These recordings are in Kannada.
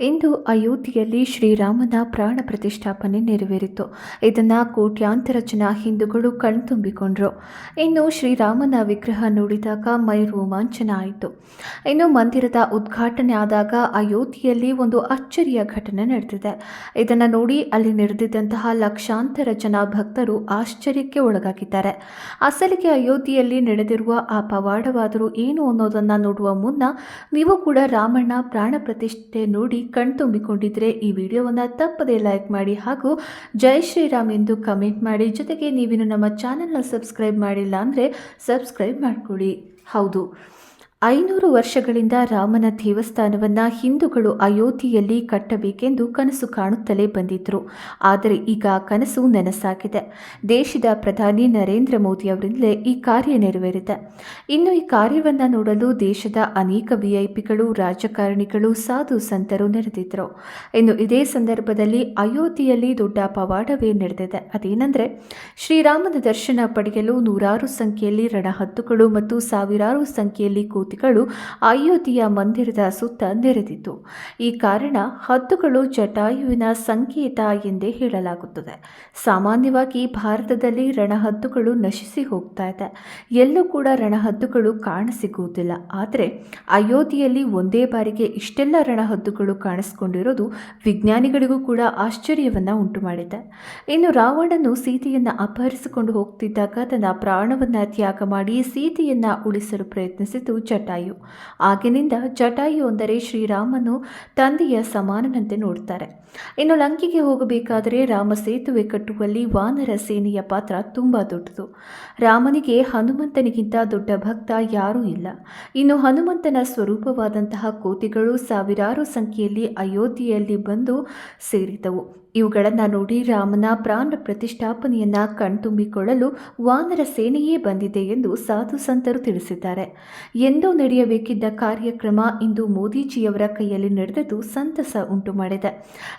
ಇಂದು ಅಯೋಧ್ಯೆಯಲ್ಲಿ ಶ್ರೀರಾಮನ ಪ್ರಾಣ ಪ್ರತಿಷ್ಠಾಪನೆ ನೆರವೇರಿತು. ಇದನ್ನು ಕೋಟ್ಯಾಂತರ ಜನ ಹಿಂದೂಗಳು ಕಣ್ತುಂಬಿಕೊಂಡರು. ಇನ್ನು ಶ್ರೀರಾಮನ ವಿಗ್ರಹ ನೋಡಿದಾಗ ಮೈ ರೋಮಾಂಚನ ಆಯಿತು. ಇನ್ನು ಮಂದಿರದ ಉದ್ಘಾಟನೆ ಆದಾಗ ಅಯೋಧ್ಯೆಯಲ್ಲಿ ಒಂದು ಅಚ್ಚರಿಯ ಘಟನೆ ನಡೆದಿದೆ. ಇದನ್ನು ನೋಡಿ ಅಲ್ಲಿ ನೆರೆದಿದ್ದಂತಹ ಲಕ್ಷಾಂತರ ಜನ ಭಕ್ತರು ಆಶ್ಚರ್ಯಕ್ಕೆ ಒಳಗಾಗಿದ್ದಾರೆ. ಅಸಲಿಗೆ ಅಯೋಧ್ಯೆಯಲ್ಲಿ ನಡೆದಿರುವ ಆ ಪವಾಡವಾದರೂ ಏನು ಅನ್ನೋದನ್ನು ನೋಡುವ ಮುನ್ನ ನೀವು ಕೂಡ ರಾಮಣ್ಣ ಪ್ರಾಣ ಪ್ರತಿಷ್ಠೆ ನೋಡಿ ಕಣ್ತುಂಬಿಕೊಂಡಿದ್ರೆ ಈ ವಿಡಿಯೋವನ್ನು ತಪ್ಪದೇ ಲೈಕ್ ಮಾಡಿ ಹಾಗೂ ಜೈ ಶ್ರೀರಾಮ್ ಎಂದು ಕಮೆಂಟ್ ಮಾಡಿ. ಜೊತೆಗೆ ನೀವಿನ್ನು ನಮ್ಮ ಚಾನೆಲ್ನ ಸಬ್ಸ್ಕ್ರೈಬ್ ಮಾಡಿಲ್ಲ ಅಂದರೆ ಸಬ್ಸ್ಕ್ರೈಬ್ ಮಾಡಿಕೊಳ್ಳಿ. ಹೌದು, 500 ವರ್ಷಗಳಿಂದ ರಾಮನ ದೇವಸ್ಥಾನವನ್ನು ಹಿಂದೂಗಳು ಅಯೋಧ್ಯೆಯಲ್ಲಿ ಕಟ್ಟಬೇಕೆಂದು ಕನಸು ಕಾಣುತ್ತಲೇ ಬಂದಿದ್ದರು. ಆದರೆ ಈಗ ಕನಸು ನನಸಾಗಿದೆ. ದೇಶದ ಪ್ರಧಾನಿ ನರೇಂದ್ರ ಮೋದಿ ಅವರಿಂದಲೇ ಈ ಕಾರ್ಯ ನೆರವೇರಿದೆ. ಇನ್ನು ಈ ಕಾರ್ಯವನ್ನು ನೋಡಲು ದೇಶದ ಅನೇಕ ವಿಐಪಿಗಳು, ರಾಜಕಾರಣಿಗಳು, ಸಾಧು ಸಂತರು ನೆರೆದಿದ್ದರು. ಇನ್ನು ಇದೇ ಸಂದರ್ಭದಲ್ಲಿ ಅಯೋಧ್ಯೆಯಲ್ಲಿ ದೊಡ್ಡ ಪವಾಡವೇ ನಡೆದಿದೆ. ಅದೇನೆಂದರೆ ಶ್ರೀರಾಮನ ದರ್ಶನ ಪಡೆಯಲು ನೂರಾರು ಸಂಖ್ಯೆಯಲ್ಲಿ ರಣಹದ್ದುಗಳು ಮತ್ತು ಸಾವಿರಾರು ಸಂಖ್ಯೆಯಲ್ಲಿ ಗಳು ಅಯೋಧ್ಯೆಯ ಮಂದಿರದ ಸುತ್ತ ನೆರೆದಿತ್ತು. ಈ ಕಾರಣ ಹದ್ದುಗಳು ಜಟಾಯುವಿನ ಸಂಕೇತ ಎಂದೇ ಹೇಳಲಾಗುತ್ತದೆ. ಸಾಮಾನ್ಯವಾಗಿ ಭಾರತದಲ್ಲಿ ರಣಹದ್ದುಗಳು ನಶಿಸಿ ಹೋಗ್ತಾ ಇದೆ. ಎಲ್ಲೂ ಕೂಡ ರಣಹದ್ದುಗಳು ಕಾಣಸಿಗುವುದಿಲ್ಲ. ಆದರೆ ಅಯೋಧ್ಯೆಯಲ್ಲಿ ಒಂದೇ ಬಾರಿಗೆ ಇಷ್ಟೆಲ್ಲ ರಣಹದ್ದುಗಳು ಕಾಣಿಸಿಕೊಂಡಿರೋದು ವಿಜ್ಞಾನಿಗಳಿಗೂ ಕೂಡ ಆಶ್ಚರ್ಯವನ್ನ ಉಂಟು ಮಾಡಿದೆ. ಇನ್ನು ರಾವಣನು ಸೀತೆಯನ್ನ ಅಪಹರಿಸಿಕೊಂಡು ಹೋಗ್ತಿದ್ದಾಗ ತನ್ನ ಪ್ರಾಣವನ್ನ ತ್ಯಾಗ ಮಾಡಿ ಸೀತೆಯನ್ನ ಉಳಿಸಲು ಪ್ರಯತ್ನಿಸಿತು ಜಟಾಯು. ಆಗಿನಿಂದ ಜಟಾಯು ಅಂದರೆ ಶ್ರೀರಾಮನು ತಂದೆಯ ಸಮಾನನಂತೆ ನೋಡ್ತಾರೆ. ಇನ್ನು ಲಂಕೆಗೆ ಹೋಗಬೇಕಾದರೆ ರಾಮ ಸೇತುವೆ ಕಟ್ಟುವಲ್ಲಿ ವಾನರ ಸೇನೆಯ ಪಾತ್ರ ತುಂಬಾ ದೊಡ್ಡದು. ರಾಮನಿಗೆ ಹನುಮಂತನಿಗಿಂತ ದೊಡ್ಡ ಭಕ್ತ ಯಾರೂ ಇಲ್ಲ. ಇನ್ನು ಹನುಮಂತನ ಸ್ವರೂಪವಾದಂತಹ ಕೋತಿಗಳು ಸಾವಿರಾರು ಸಂಖ್ಯೆಯಲ್ಲಿ ಅಯೋಧ್ಯೆಯಲ್ಲಿ ಬಂದು ಸೇರಿದವು. ಇವುಗಳನ್ನು ನೋಡಿ ರಾಮನ ಪ್ರಾಣ ಪ್ರತಿಷ್ಠಾಪನೆಯನ್ನ ಕಣ್ತುಂಬಿಕೊಳ್ಳಲು ವಾನರ ಸೇನೆಯೇ ಬಂದಿದೆ ಎಂದು ಸಾಧು ಸಂತರು ತಿಳಿಸಿದ್ದಾರೆ. ಎಂದೋ ನಡೆಯಬೇಕಿದ್ದ ಕಾರ್ಯಕ್ರಮ ಇಂದು ಮೋದಿಜಿಯವರ ಕೈಯಲ್ಲಿ ನಡೆದದ್ದು ಸಂತಸ ಉಂಟು ಮಾಡಿದೆ.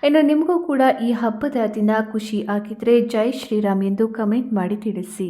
ಇನ್ನು ನಿಮಗೂ ಕೂಡ ಈ ಹಬ್ಬದ ದಿನ ಖುಷಿ ಆಗಿದ್ರೆ ಜೈ ಶ್ರೀರಾಮ್ ಎಂದು ಕಮೆಂಟ್ ಮಾಡಿ ತಿಳಿಸಿ.